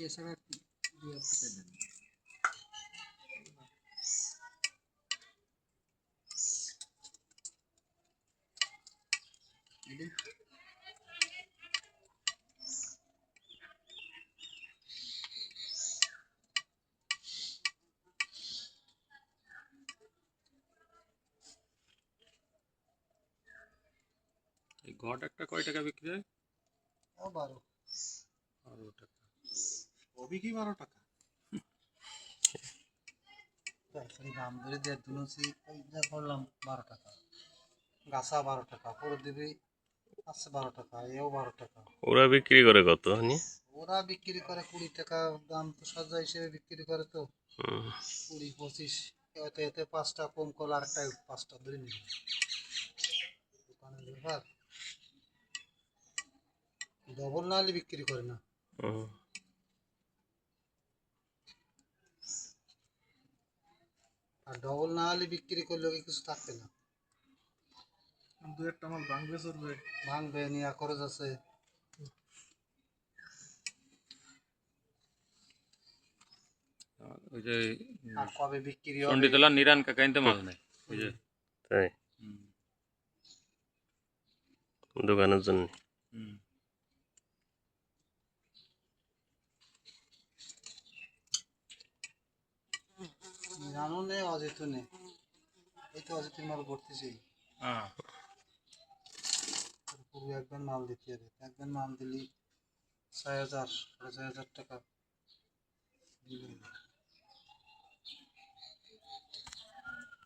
এছাড়া দুই হাজার টাকা দেন। এই ঘট একটা কয় টাকা বিক্রি হয়? 12 টাকা। কবি কি 12 টাকা? দাম ধরে দিয়ে দুনছি যা করলাম 12 টাকা, গাছা 12 টাকা, পরে দিবি আছে 12 টাকা, এও 12 টাকা। ওরা বিক্রি করে কত? ওরা বিক্রি করে 20 টাকা, দাম তো সজ্জা হিসেবে বিক্রি করে তো 20-25। এতে এতে 5টা কম করলে আরেকটা 5টা ধরে নিবি, দোকানের ব্যাপার। ডবল না হলে বিক্রি করে না। আর ডবল না হলে বিক্রি করলে কিছু থাকবে না, দু একটা মাল ভাঙবে চলবে, ভাঙবে নিয়ে খরচ আছে। ওই যে আর কবে বিক্রি হবে? চণ্ডীতলা নিরান কাকা আনতে মাল নাই ওই যে তাই দোকানের জন্য। জানো নে অজিত নে, এই তো অজিত মাল করতেছি। পূর্বে একবার মাল দিতে হবে, একবার মাল দিলি 6,000 সাড়ে 6,000 টাকা দিলে